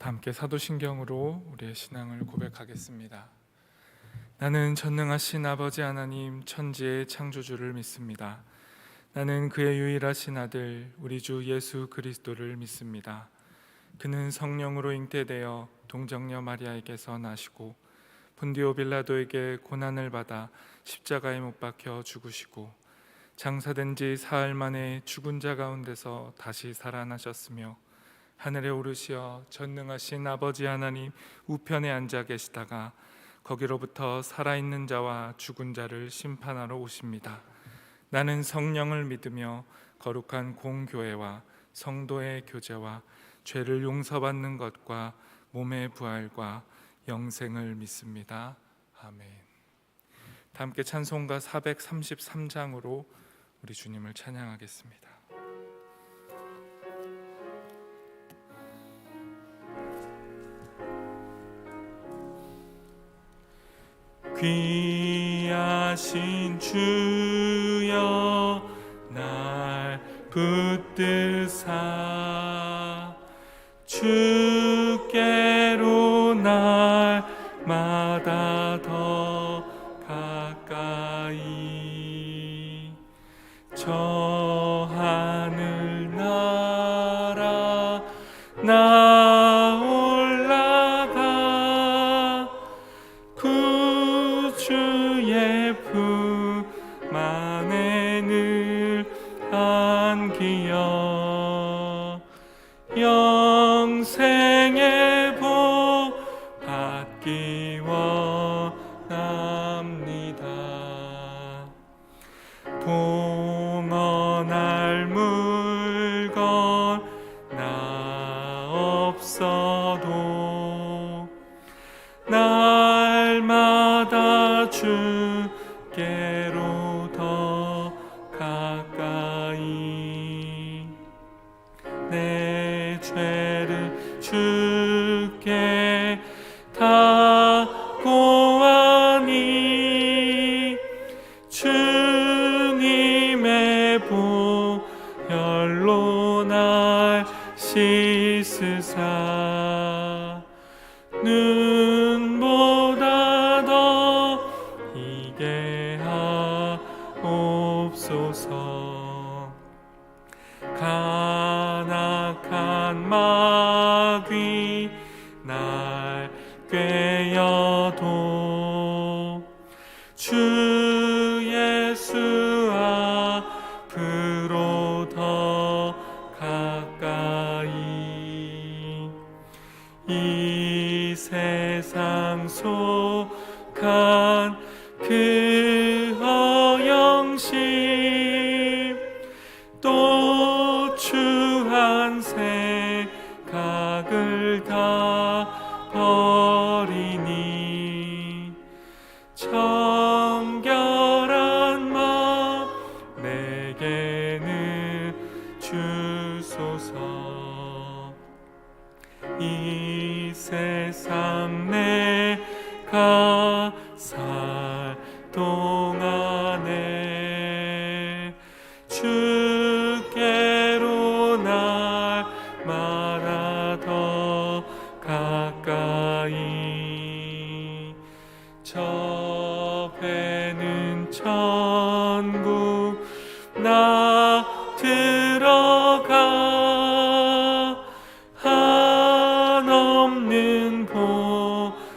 다 함께 사도신경으로 우리의 신앙을 고백하겠습니다. 나는 전능하신 아버지 하나님 천지의 창조주를 믿습니다. 나는 그의 유일하신 아들 우리 주 예수 그리스도를 믿습니다. 그는 성령으로 잉태되어 동정녀 마리아에게서 나시고 본디오 빌라도에게 고난을 받아 십자가에 못 박혀 죽으시고 장사된 지 사흘 만에 죽은 자 가운데서 다시 살아나셨으며 하늘에 오르시어 전능하신 아버지 하나님 우편에 앉아 계시다가 거기로부터 살아있는 자와 죽은 자를 심판하러 오십니다. 나는 성령을 믿으며 거룩한 공교회와 성도의 교제와 죄를 용서받는 것과 몸의 부활과 영생을 믿습니다. 아멘. 다 함께 찬송가 433장으로 우리 주님을 찬양하겠습니다. 귀하신 주여 날 붙드사 주께로 날마다 더 가까이 저 하늘 나라 나 올라가 구주의 품 안에 늘 안기어 영생의 복 받기 원합니다. 봉헌할 물건 나 없어도 날마다 주께로 더 가까이 내 죄를 주께 다 고하니 주님의 보혈로 날 씻으사 눈보다 더 희게 하옵소서. 간악한 마귀 날 꾀어도 주 예수 앞으로 더 가까이 이 세상 속한 그 허영심 또 추한 생각을 다 버리니 정결한 마음 내게는 주소서. 이 세상 내가 살 동안에 주께로 날마다 더 가까이 저 배는 천국 나 들어가 한없는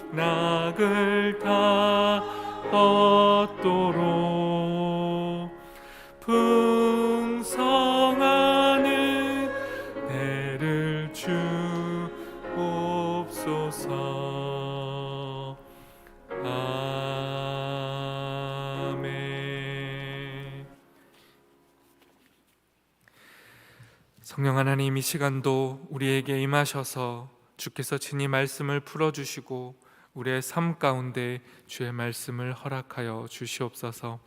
복락을 다 얻도록 풍성하는 은혜를 주옵소서. 아멘. 성령 하나님, 이 시간도 우리에게 임하셔서 주께서 친히 말씀을 풀어주시고 우리의 삶 가운데 주의 말씀을 허락하여 주시옵소서.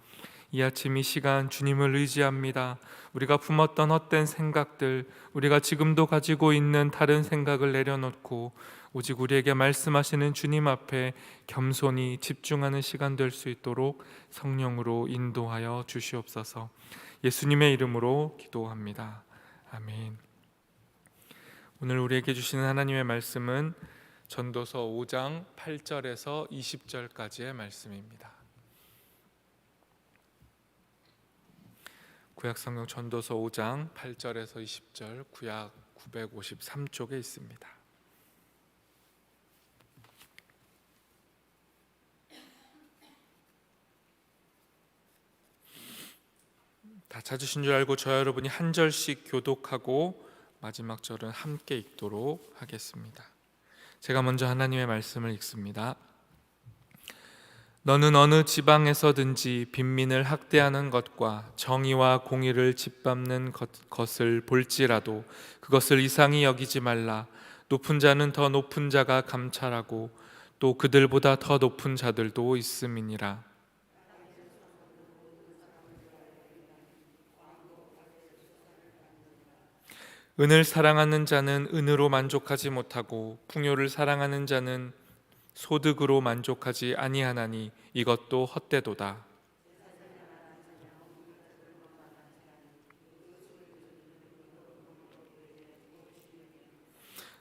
이 아침 이 시간 주님을 의지합니다. 우리가 품었던 헛된 생각들, 우리가 지금도 가지고 있는 다른 생각을 내려놓고 오직 우리에게 말씀하시는 주님 앞에 겸손히 집중하는 시간 될 수 있도록 성령으로 인도하여 주시옵소서. 예수님의 이름으로 기도합니다. 아멘. 오늘 우리에게 주시는 하나님의 말씀은 전도서 5장 8절에서 20절까지의 말씀입니다. 구약성경 전도서 5장 8절에서 20절, 구약 953쪽에 있습니다. 다 찾으신 줄 알고 저와 여러분이 한 절씩 교독하고 마지막 절은 함께 읽도록 하겠습니다. 제가 먼저 하나님의 말씀을 읽습니다. 너는 어느 지방에서든지 빈민을 학대하는 것과 정의와 공의를 짓밟는 것을 볼지라도 그것을 이상히 여기지 말라. 높은 자는 더 높은 자가 감찰하고 또 그들보다 더 높은 자들도 있음이니라. 은을 사랑하는 자는 은으로 만족하지 못하고 풍요를 사랑하는 자는 소득으로 만족하지 아니하나니 이것도 헛되도다.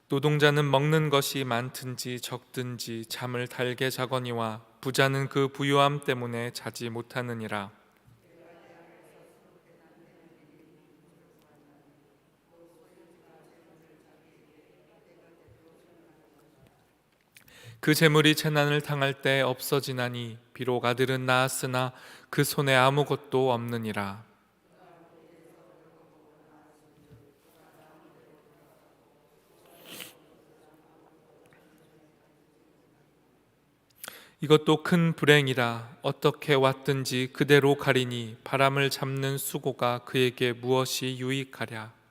노동자는 먹는 것이 많든지 적든지 잠을 달게 자거니와 부자는 그 부유함 때문에 자지 못하느니라. 그 재물이 재난을 당할 때 없어지나니 비록 아들은 낳았으나 그 손에 아무것도 없느니라. 이것도 큰 불행이라. 어떻게 왔든지 그대로 가리니 바람을 잡는 수고가 그에게 무엇이 유익하랴.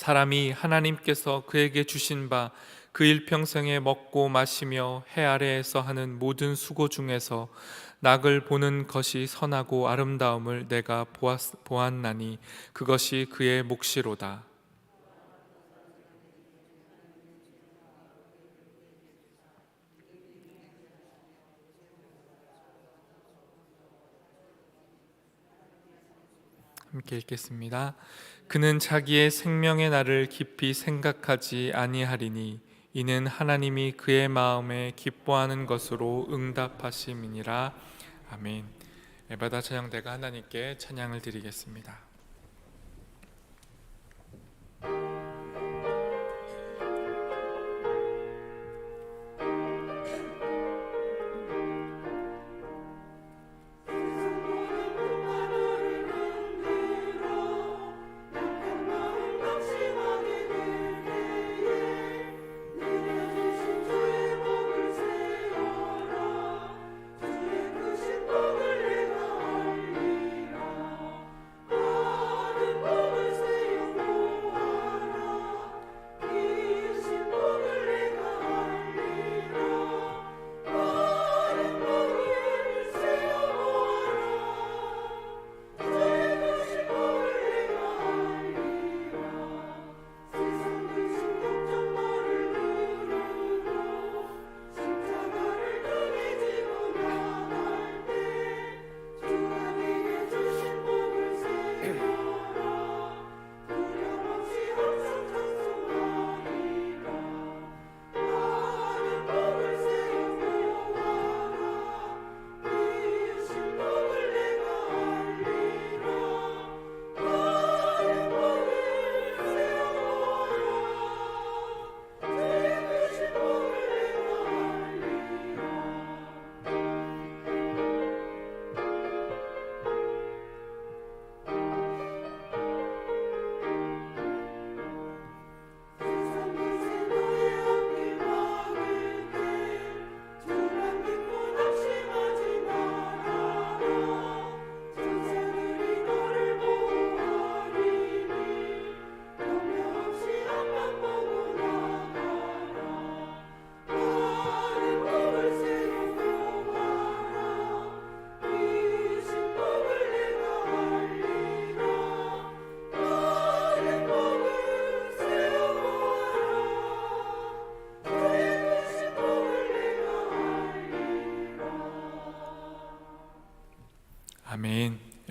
사람이 하나님께서 그에게 주신 바 그 일평생에 먹고 마시며 해 아래에서 하는 모든 수고 중에서 낙을 보는 것이 선하고 아름다움을 내가 보았나니 그것이 그의 몫이로다. 함께 읽겠습니다. 그는 자기의 생명의 날을 깊이 생각하지 아니하리니 이는 하나님이 그의 마음에 기뻐하는 것으로 응답하심이니라. 아멘. 에바다 찬양대가 하나님께 찬양을 드리겠습니다.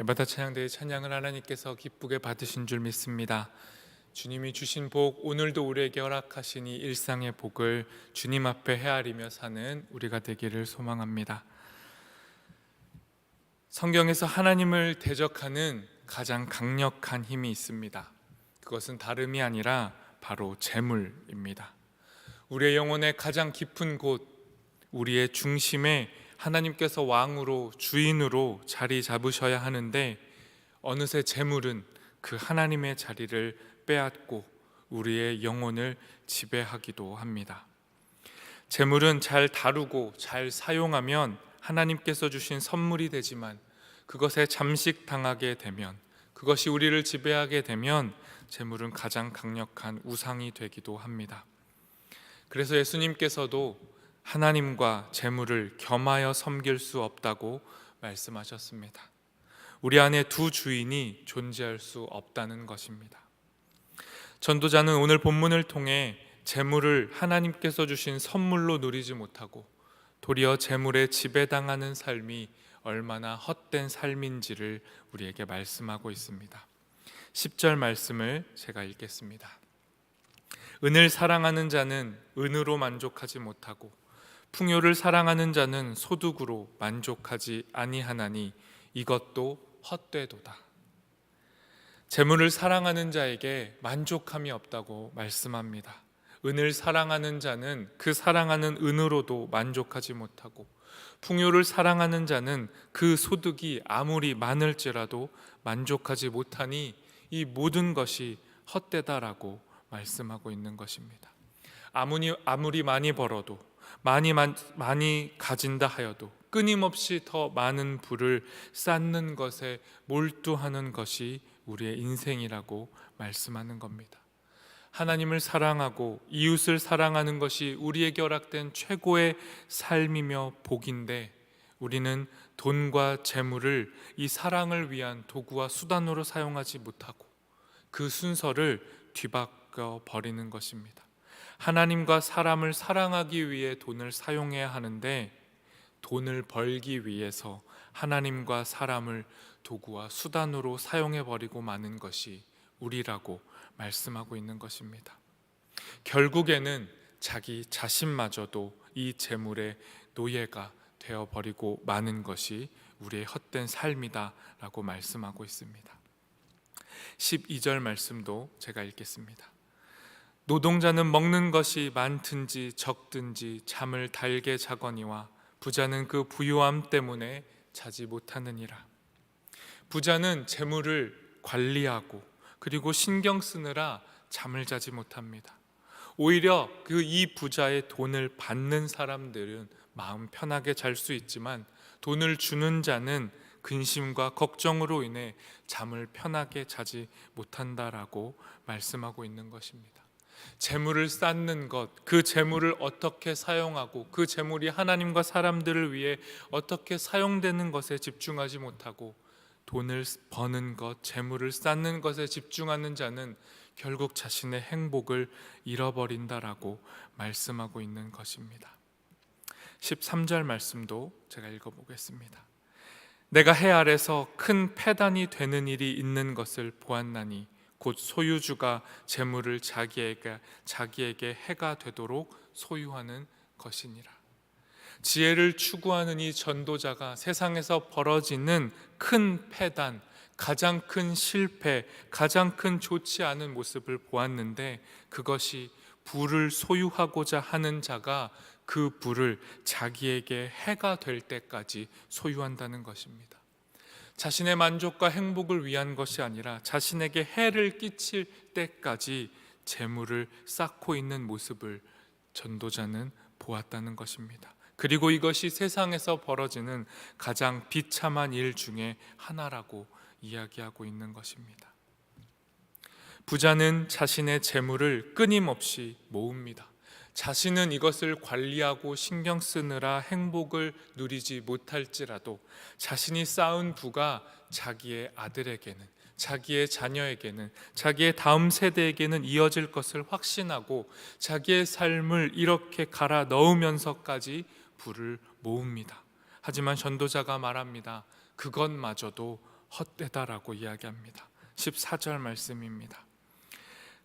날마다 찬양대의 찬양을 하나님께서 기쁘게 받으신 줄 믿습니다. 주님이 주신 복, 오늘도 우리에게 허락하신 이 일상의 복을 주님 앞에 헤아리며 사는 우리가 되기를 소망합니다. 성경에서 하나님을 대적하는 가장 강력한 힘이 있습니다. 그것은 다름이 아니라 바로 재물입니다. 우리의 영혼의 가장 깊은 곳, 우리의 중심에 하나님께서 왕으로, 주인으로 자리 잡으셔야 하는데 어느새 재물은 그 하나님의 자리를 빼앗고 우리의 영혼을 지배하기도 합니다. 재물은 잘 다루고 잘 사용하면 하나님께서 주신 선물이 되지만 그것에 잠식당하게 되면, 그것이 우리를 지배하게 되면 재물은 가장 강력한 우상이 되기도 합니다. 그래서 예수님께서도 하나님과 재물을 겸하여 섬길 수 없다고 말씀하셨습니다. 우리 안에 두 주인이 존재할 수 없다는 것입니다. 전도자는 오늘 본문을 통해 재물을 하나님께서 주신 선물로 누리지 못하고 도리어 재물에 지배당하는 삶이 얼마나 헛된 삶인지를 우리에게 말씀하고 있습니다. 10절 말씀을 제가 읽겠습니다. 은을 사랑하는 자는 은으로 만족하지 못하고 풍요를 사랑하는 자는 소득으로 만족하지 아니하나니 이것도 헛되도다. 재물을 사랑하는 자에게 만족함이 없다고 말씀합니다. 은을 사랑하는 자는 그 사랑하는 은으로도 만족하지 못하고 풍요를 사랑하는 자는 그 소득이 아무리 많을지라도 만족하지 못하니 이 모든 것이 헛되다라고 말씀하고 있는 것입니다. 아무리 많이 벌어도 많이 가진다 하여도 끊임없이 더 많은 부를 쌓는 것에 몰두하는 것이 우리의 인생이라고 말씀하는 겁니다. 하나님을 사랑하고 이웃을 사랑하는 것이 우리에게 허락된 최고의 삶이며 복인데 우리는 돈과 재물을 이 사랑을 위한 도구와 수단으로 사용하지 못하고 그 순서를 뒤바꿔 버리는 것입니다. 하나님과 사람을 사랑하기 위해 돈을 사용해야 하는데 돈을 벌기 위해서 하나님과 사람을 도구와 수단으로 사용해 버리고 마는 것이 우리라고 말씀하고 있는 것입니다. 결국에는 자기 자신마저도 이 재물의 노예가 되어버리고 마는 것이 우리의 헛된 삶이다라고 말씀하고 있습니다. 12절 말씀도 제가 읽겠습니다. 노동자는 먹는 것이 많든지 적든지 잠을 달게 자거니와 부자는 그 부유함 때문에 자지 못하느니라. 부자는 재물을 관리하고 그리고 신경 쓰느라 잠을 자지 못합니다. 오히려 이 부자의 돈을 받는 사람들은 마음 편하게 잘 수 있지만 돈을 주는 자는 근심과 걱정으로 인해 잠을 편하게 자지 못한다라고 말씀하고 있는 것입니다. 재물을 쌓는 것, 그 재물을 어떻게 사용하고 그 재물이 하나님과 사람들을 위해 어떻게 사용되는 것에 집중하지 못하고 돈을 버는 것, 재물을 쌓는 것에 집중하는 자는 결국 자신의 행복을 잃어버린다라고 말씀하고 있는 것입니다. 13절 말씀도 제가 읽어보겠습니다. 내가 해 아래서 큰 패단이 되는 일이 있는 것을 보았나니 곧 소유주가 재물을 자기에게 해가 되도록 소유하는 것이니라. 지혜를 추구하는 이 전도자가 세상에서 벌어지는 큰 패단, 가장 큰 실패, 가장 큰 좋지 않은 모습을 보았는데 그것이 부를 소유하고자 하는 자가 그 부를 자기에게 해가 될 때까지 소유한다는 것입니다. 자신의 만족과 행복을 위한 것이 아니라 자신에게 해를 끼칠 때까지 재물을 쌓고 있는 모습을 전도자는 보았다는 것입니다. 그리고 이것이 세상에서 벌어지는 가장 비참한 일 중에 하나라고 이야기하고 있는 것입니다. 부자는 자신의 재물을 끊임없이 모읍니다. 자신은 이것을 관리하고 신경 쓰느라 행복을 누리지 못할지라도 자신이 쌓은 부가 자기의 아들에게는, 자기의 자녀에게는, 자기의 다음 세대에게는 이어질 것을 확신하고 자기의 삶을 이렇게 갈아 넣으면서까지 부를 모읍니다. 하지만 전도자가 말합니다. 그것마저도 헛되다라고 이야기합니다. 14절 말씀입니다.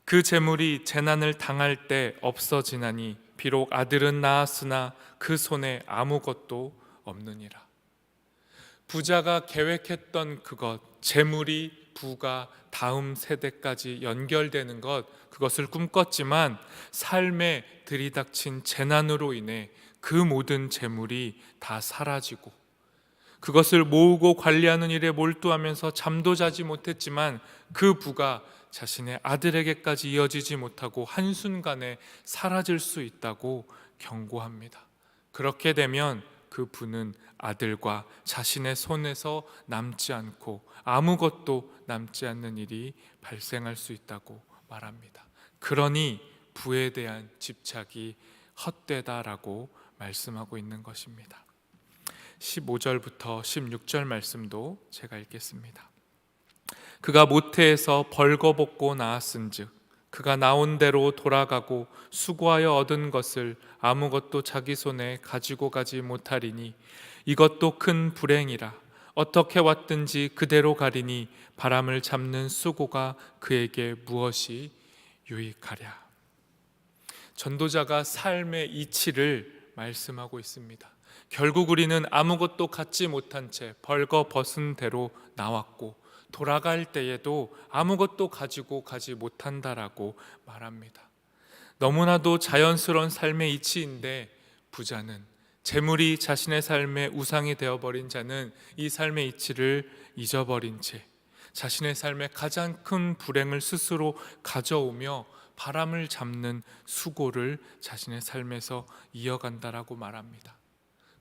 그 재물이 재난을 당할 때 없어지나니 비록 아들은 낳았으나 그 손에 아무것도 없느니라. 부자가 계획했던 그것, 재물이 부가 다음 세대까지 연결되는 것, 그것을 꿈꿨지만 삶에 들이닥친 재난으로 인해 그 모든 재물이 다 사라지고, 그것을 모으고 관리하는 일에 몰두하면서 잠도 자지 못했지만 그 부가 자신의 아들에게까지 이어지지 못하고 한순간에 사라질 수 있다고 경고합니다. 그렇게 되면 그 부는 아들과 자신의 손에서 남지 않고 아무것도 남지 않는 일이 발생할 수 있다고 말합니다. 그러니 부에 대한 집착이 헛되다라고 말씀하고 있는 것입니다. 15절부터 16절 말씀도 제가 읽겠습니다. 그가 모태에서 벌거벗고 나았은즉 그가 나온 대로 돌아가고 수고하여 얻은 것을 아무것도 자기 손에 가지고 가지 못하리니 이것도 큰 불행이라. 어떻게 왔든지 그대로 가리니 바람을 잡는 수고가 그에게 무엇이 유익하랴. 전도자가 삶의 이치를 말씀하고 있습니다. 결국 우리는 아무것도 갖지 못한 채 벌거벗은 대로 나왔고 돌아갈 때에도 아무것도 가지고 가지 못한다라고 말합니다. 너무나도 자연스러운 삶의 이치인데 부자는, 재물이 자신의 삶의 우상이 되어버린 자는 이 삶의 이치를 잊어버린 채 자신의 삶의 가장 큰 불행을 스스로 가져오며 바람을 잡는 수고를 자신의 삶에서 이어간다라고 말합니다.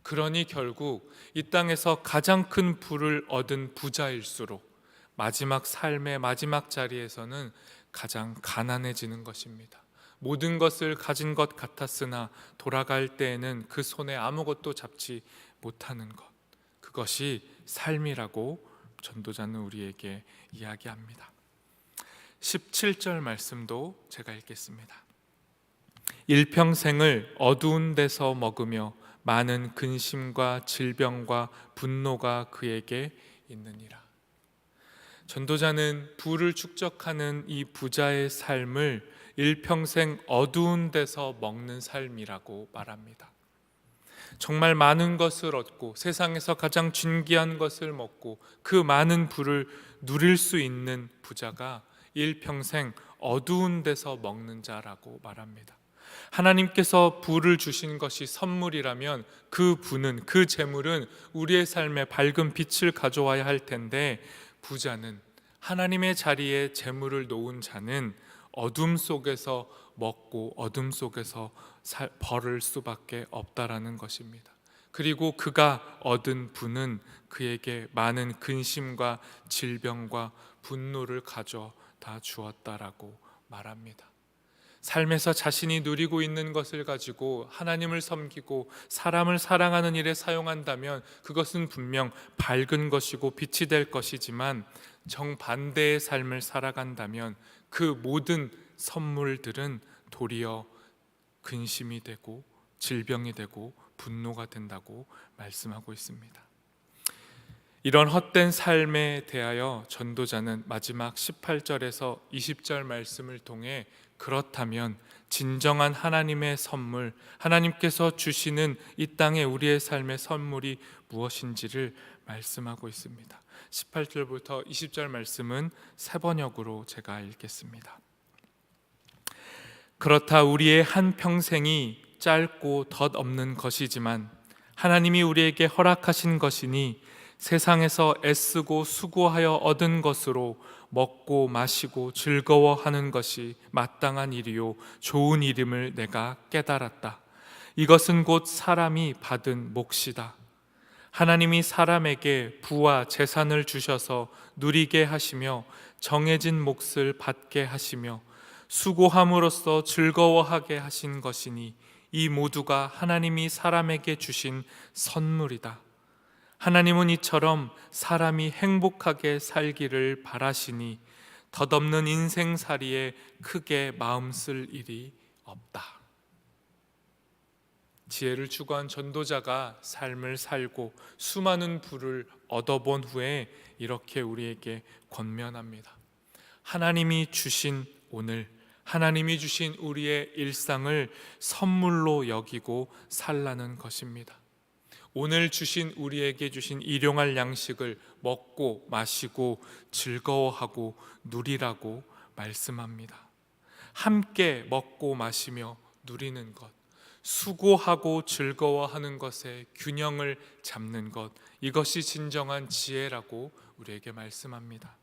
그러니 결국 이 땅에서 가장 큰 부를 얻은 부자일수록 마지막 삶의 마지막 자리에서는 가장 가난해지는 것입니다. 모든 것을 가진 것 같았으나 돌아갈 때에는 그 손에 아무것도 잡지 못하는 것, 그것이 삶이라고 전도자는 우리에게 이야기합니다. 17절 말씀도 제가 읽겠습니다. 일평생을 어두운 데서 먹으며 많은 근심과 질병과 분노가 그에게 있느니라. 전도자는 부를 축적하는 이 부자의 삶을 일평생 어두운 데서 먹는 삶이라고 말합니다. 정말 많은 것을 얻고 세상에서 가장 존귀한 것을 먹고 그 많은 부를 누릴 수 있는 부자가 일평생 어두운 데서 먹는 자라고 말합니다. 하나님께서 부를 주신 것이 선물이라면 그 부는, 그 재물은 우리의 삶에 밝은 빛을 가져와야 할 텐데, 부자는, 하나님의 자리에 재물을 놓은 자는 어둠 속에서 먹고 어둠 속에서 벌을 수밖에 없다라는 것입니다. 그리고 그가 얻은 부는 그에게 많은 근심과 질병과 분노를 가져다 주었다라고 말합니다. 삶에서 자신이 누리고 있는 것을 가지고 하나님을 섬기고 사람을 사랑하는 일에 사용한다면 그것은 분명 밝은 것이고 빛이 될 것이지만, 정반대의 삶을 살아간다면 그 모든 선물들은 도리어 근심이 되고 질병이 되고 분노가 된다고 말씀하고 있습니다. 이런 헛된 삶에 대하여 전도자는 마지막 18절에서 20절 말씀을 통해 그렇다면 진정한 하나님의 선물, 하나님께서 주시는 이 땅에 우리의 삶의 선물이 무엇인지를 말씀하고 있습니다. 18절부터 20절 말씀은 세 번역으로 제가 읽겠습니다. 그렇다 우리의 한 평생이 짧고 덧없는 것이지만 하나님이 우리에게 허락하신 것이니 세상에서 애쓰고 수고하여 얻은 것으로 먹고 마시고 즐거워하는 것이 마땅한 일이요 좋은 일임을 내가 깨달았다. 이것은 곧 사람이 받은 몫이다. 하나님이 사람에게 부와 재산을 주셔서 누리게 하시며 정해진 몫을 받게 하시며 수고함으로써 즐거워하게 하신 것이니 이 모두가 하나님이 사람에게 주신 선물이다. 하나님은 이처럼 사람이 행복하게 살기를 바라시니 덧없는 인생살이에 크게 마음 쓸 일이 없다. 지혜를 추구한 전도자가 삶을 살고 수많은 부를 얻어본 후에 이렇게 우리에게 권면합니다. 하나님이 주신 오늘, 하나님이 주신 우리의 일상을 선물로 여기고 살라는 것입니다. 오늘 주신 우리에게 주신 일용할 양식을 먹고 마시고 즐거워하고 누리라고 말씀합니다. 함께 먹고 마시며 누리는 것, 수고하고 즐거워하는 것의 균형을 잡는 것, 이것이 진정한 지혜라고 우리에게 말씀합니다.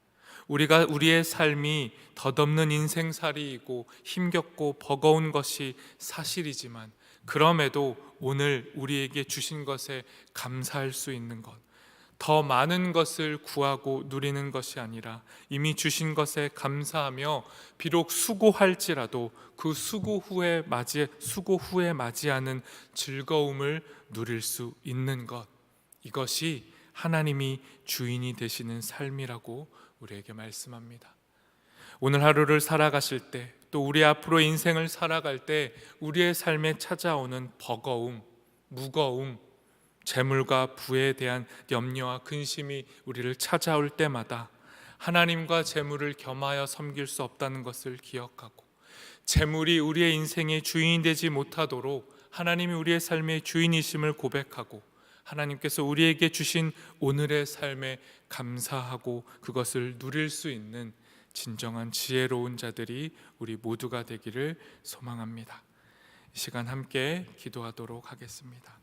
우리의 삶이 덧없는 인생살이이고 힘겹고 버거운 것이 사실이지만, 그럼에도 오늘 우리에게 주신 것에 감사할 수 있는 것, 더 많은 것을 구하고 누리는 것이 아니라 이미 주신 것에 감사하며 비록 수고할지라도 그 수고 후에 맞이하는 즐거움을 누릴 수 있는 것, 이것이 하나님이 주인이 되시는 삶이라고 우리에게 말씀합니다. 오늘 하루를 살아가실 때, 또 우리 앞으로 인생을 살아갈 때 우리의 삶에 찾아오는 버거움, 무거움, 재물과 부에 대한 염려와 근심이 우리를 찾아올 때마다 하나님과 재물을 겸하여 섬길 수 없다는 것을 기억하고, 재물이 우리의 인생의 주인이 되지 못하도록 하나님이 우리의 삶의 주인이심을 고백하고, 하나님께서 우리에게 주신 오늘의 삶에 감사하고 그것을 누릴 수 있는 진정한 지혜로운 자들이 우리 모두가 되기를 소망합니다. 이 시간 함께 기도하도록 하겠습니다.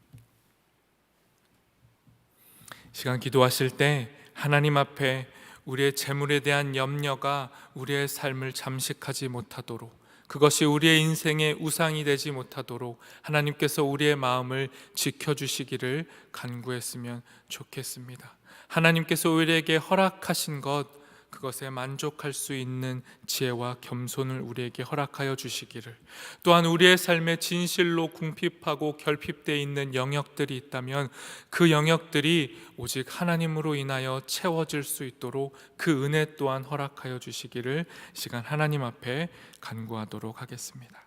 시간 기도하실 때 하나님 앞에 우리의 재물에 대한 염려가 우리의 삶을 잠식하지 못하도록, 그것이 우리의 인생의 우상이 되지 못하도록 하나님께서 우리의 마음을 지켜주시기를 간구했으면 좋겠습니다. 하나님께서 우리에게 허락하신 것, 그것에 만족할 수 있는 지혜와 겸손을 우리에게 허락하여 주시기를, 또한 우리의 삶에 진실로 궁핍하고 결핍되어 있는 영역들이 있다면 그 영역들이 오직 하나님으로 인하여 채워질 수 있도록 그 은혜 또한 허락하여 주시기를 시간 하나님 앞에 간구하도록 하겠습니다.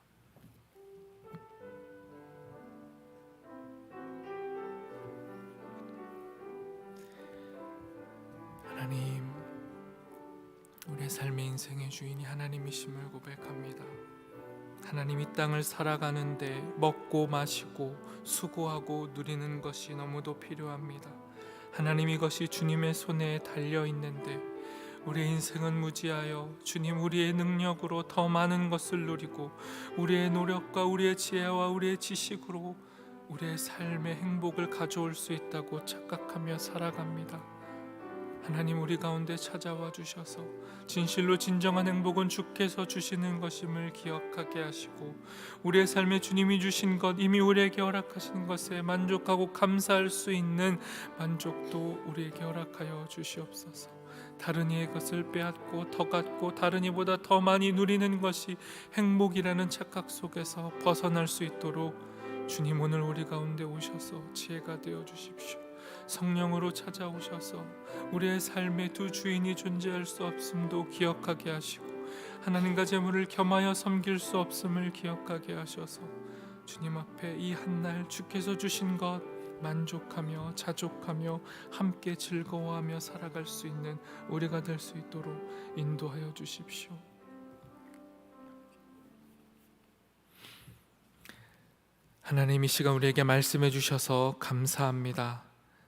하나님, 우리의 삶의 인생의 주인이 하나님이심을 고백합니다. 하나님, 이 땅을 살아가는데 먹고 마시고 수고하고 누리는 것이 너무도 필요합니다. 하나님, 이것이 주님의 손에 달려 있는데 우리의 인생은 무지하여 주님, 우리의 능력으로 더 많은 것을 누리고 우리의 노력과 우리의 지혜와 우리의 지식으로 우리의 삶의 행복을 가져올 수 있다고 착각하며 살아갑니다. 하나님, 우리 가운데 찾아와 주셔서 진실로 진정한 행복은 주께서 주시는 것임을 기억하게 하시고, 우리의 삶에 주님이 주신 것, 이미 우리에게 허락하신 것에 만족하고 감사할 수 있는 만족도 우리에게 허락하여 주시옵소서. 다른 이의 것을 빼앗고 더 갖고 다른 이보다 더 많이 누리는 것이 행복이라는 착각 속에서 벗어날 수 있도록 주님, 오늘 우리 가운데 오셔서 지혜가 되어 주십시오. 성령으로 찾아오셔서 우리의 삶의 두 주인이 존재할 수 없음도 기억하게 하시고, 하나님과 재물을 겸하여 섬길 수 없음을 기억하게 하셔서 주님 앞에 이 한날 주께서 주신 것 만족하며 자족하며 함께 즐거워하며 살아갈 수 있는 우리가 될 수 있도록 인도하여 주십시오. 하나님, 이 시간 우리에게 말씀해 주셔서 감사합니다.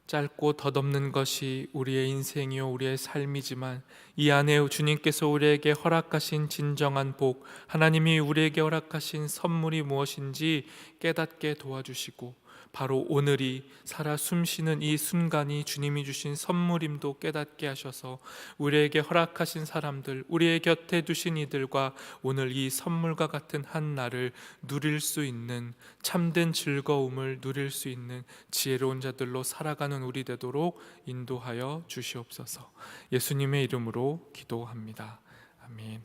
짧고 덧없는 것이 우리의 인생이요 우리의 삶이지만, 이 안에 주님께서 우리에게 허락하신 진정한 복, 하나님이 우리에게 허락하신 선물이 무엇인지 깨닫게 도와주시고, 바로 오늘이 살아 숨쉬는 이 순간이 주님이 주신 선물임도 깨닫게 하셔서 우리에게 허락하신 사람들, 우리의 곁에 두신 이들과 오늘 이 선물과 같은 한 날을 누릴 수 있는, 참된 즐거움을 누릴 수 있는 지혜로운 자들로 살아가는 우리 되도록 인도하여 주시옵소서. 예수님의 이름으로 기도합니다. 아멘.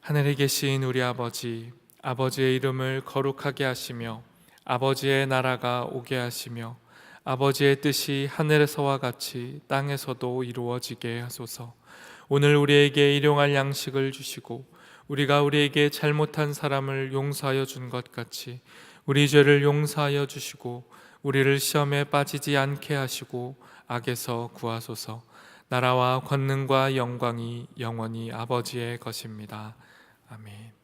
하늘에 계신 우리 아버지, 아버지의 이름을 거룩하게 하시며 아버지의 나라가 오게 하시며 아버지의 뜻이 하늘에서와 같이 땅에서도 이루어지게 하소서. 오늘 우리에게 일용할 양식을 주시고 우리가 우리에게 잘못한 사람을 용서하여 준 것 같이 우리 죄를 용서하여 주시고 우리를 시험에 빠지지 않게 하시고 악에서 구하소서. 나라와 권능과 영광이 영원히 아버지의 것입니다. 아멘.